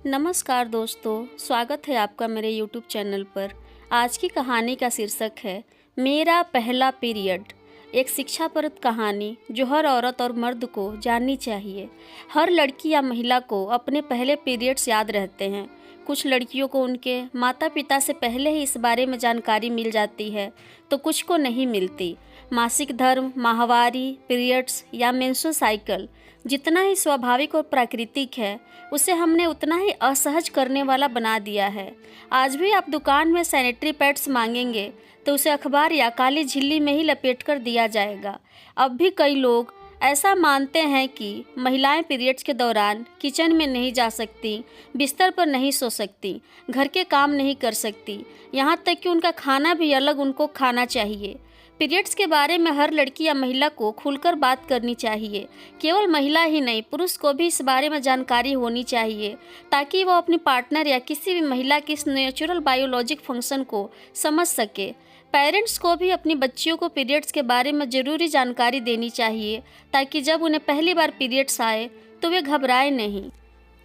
नमस्कार दोस्तों, स्वागत है आपका मेरे YouTube चैनल पर। आज की कहानी का शीर्षक है मेरा पहला पीरियड। एक शिक्षाप्रद कहानी जो हर औरत और मर्द को जाननी चाहिए। हर लड़की या महिला को अपने पहले पीरियड्स याद रहते हैं। कुछ लड़कियों को उनके माता पिता से पहले ही इस बारे में जानकारी मिल जाती है, तो कुछ को नहीं मिलती। मासिक धर्म, माहवारी, पीरियड्स या मेंस्ट्रुअल साइकिल जितना ही स्वाभाविक और प्राकृतिक है, उसे हमने उतना ही असहज करने वाला बना दिया है। आज भी आप दुकान में सैनिटरी पैड्स मांगेंगे तो उसे अखबार या काली झिल्ली में ही लपेट कर दिया जाएगा। अब भी कई लोग ऐसा मानते हैं कि महिलाएं पीरियड्स के दौरान किचन में नहीं जा सकती, बिस्तर पर नहीं सो सकती, घर के काम नहीं कर सकती, यहाँ तक कि उनका खाना भी अलग उनको खाना चाहिए। पीरियड्स के बारे में हर लड़की या महिला को खुलकर बात करनी चाहिए। केवल महिला ही नहीं, पुरुष को भी इस बारे में जानकारी होनी चाहिए, ताकि वो अपनी पार्टनर या किसी भी महिला के इस नेचुरल बायोलॉजिक फंक्शन को समझ सके। पेरेंट्स को भी अपनी बच्चियों को पीरियड्स के बारे में ज़रूरी जानकारी देनी चाहिए, ताकि जब उन्हें पहली बार पीरियड्स आए तो वे घबराए नहीं।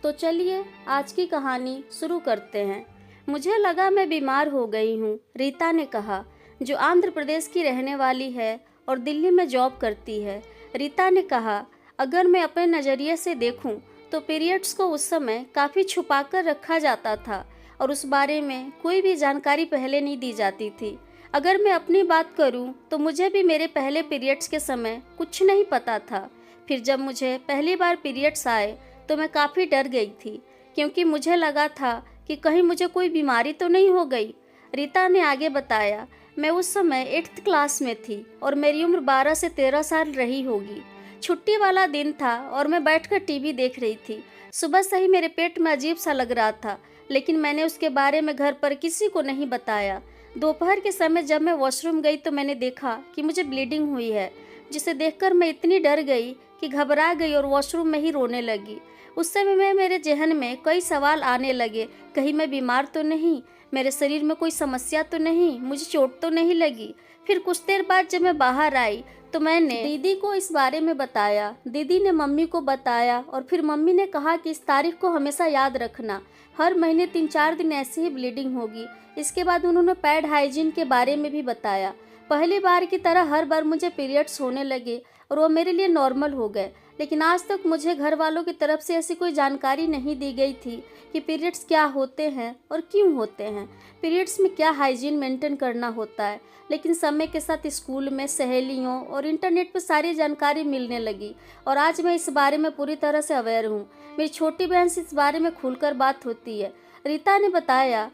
तो चलिए आज की कहानी शुरू करते हैं। मुझे लगा मैं बीमार हो गई हूँ, रीता ने कहा, जो आंध्र प्रदेश की रहने वाली है और दिल्ली में जॉब करती है। रीता ने कहा, अगर मैं अपने नज़रिए से देखूं तो पीरियड्स को उस समय काफ़ी छुपा कर रखा जाता था और उस बारे में कोई भी जानकारी पहले नहीं दी जाती थी। अगर मैं अपनी बात करूं तो मुझे भी मेरे पहले पीरियड्स के समय कुछ नहीं पता था। फिर जब मुझे पहली बार पीरियड्स आए तो मैं काफ़ी डर गई थी, क्योंकि मुझे लगा था कि कहीं मुझे कोई बीमारी तो नहीं हो गई। रीता ने आगे बताया, मैं उस समय 8th क्लास में थी और मेरी उम्र 12 से 13 साल रही होगी। छुट्टी वाला दिन था और मैं बैठकर टीवी देख रही थी। सुबह से ही मेरे पेट में अजीब सा लग रहा था, लेकिन मैंने उसके बारे में घर पर किसी को नहीं बताया। दोपहर के समय जब मैं वॉशरूम गई तो मैंने देखा कि मुझे ब्लीडिंग हुई है, जिसे देखकर मैं इतनी डर गई कि घबरा गई और वॉशरूम में ही रोने लगी। उस समय में मेरे जहन में कई सवाल आने लगे। कहीं मैं बीमार तो नहीं, मेरे शरीर में कोई समस्या तो नहीं, मुझे चोट तो नहीं लगी। फिर कुछ देर बाद जब मैं बाहर आई तो मैंने दीदी को इस बारे में बताया। दीदी ने मम्मी को बताया और फिर मम्मी ने कहा कि इस तारीख को हमेशा याद रखना, हर महीने 3-4 दिन ऐसे ही ब्लीडिंग होगी। इसके बाद उन्होंने पैड हाइजीन के बारे में भी बताया। पहली बार की तरह हर बार मुझे पीरियड्स होने लगे और वो मेरे लिए नॉर्मल हो गए। लेकिन आज तक मुझे घर वालों की तरफ से ऐसी कोई जानकारी नहीं दी गई थी कि पीरियड्स क्या होते हैं और क्यों होते हैं, पीरियड्स में क्या हाइजीन मेंटेन करना होता है। लेकिन समय के साथ स्कूल में, सहेलियों और इंटरनेट पर सारी जानकारी मिलने लगी और आज मैं इस बारे में पूरी तरह से अवेयर हूँ। मेरी छोटी बहन से इस बारे में खुलकर बात होती है। रीता ने बताया,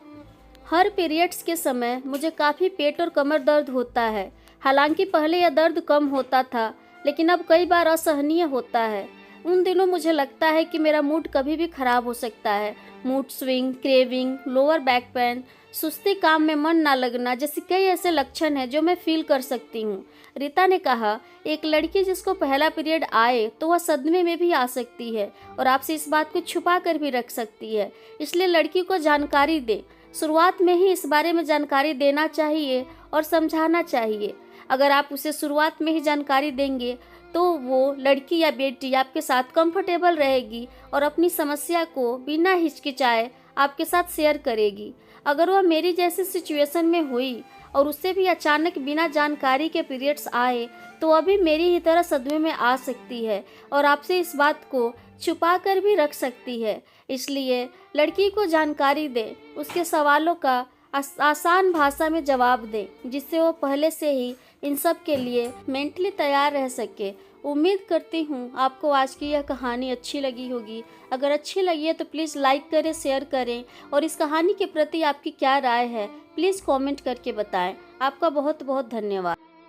हर पीरियड्स के समय मुझे काफ़ी पेट और कमर दर्द होता है। हालांकि पहले यह दर्द कम होता था, लेकिन अब कई बार असहनीय होता है। उन दिनों मुझे लगता है कि मेरा मूड कभी भी खराब हो सकता है। Mood swing, craving, lower back pain, सुस्ती, काम में मन ना लगना जैसे कई ऐसे लक्षण हैं जो मैं फील कर सकती हूँ। रीता ने कहा, एक लड़की जिसको पहला पीरियड आए तो वह सदमे में भी आ सकती है और आपसे इस बात को छुपा कर भी रख सकती है। इसलिए लड़की को जानकारी दे। शुरुआत में ही इस बारे में जानकारी देना चाहिए और समझाना चाहिए। अगर आप उसे शुरुआत में ही जानकारी देंगे तो वो लड़की या बेटी आपके साथ कंफर्टेबल रहेगी और अपनी समस्या को बिना हिचकिचाए आपके साथ शेयर करेगी। अगर वह मेरी जैसी सिचुएशन में हुई और उससे भी अचानक बिना जानकारी के पीरियड्स आए तो वह भी मेरी ही तरह सदमे में आ सकती है और आपसे इस बात को छुपा कर भी रख सकती है। इसलिए लड़की को जानकारी दें, उसके सवालों का आसान भाषा में जवाब दें, जिससे वो पहले से ही इन सब के लिए मेंटली तैयार रह सके। उम्मीद करती हूँ आपको आज की यह कहानी अच्छी लगी होगी। अगर अच्छी लगी है तो प्लीज़ लाइक करें, शेयर करें और इस कहानी के प्रति आपकी क्या राय है प्लीज़ कमेंट करके बताएं। आपका बहुत बहुत धन्यवाद।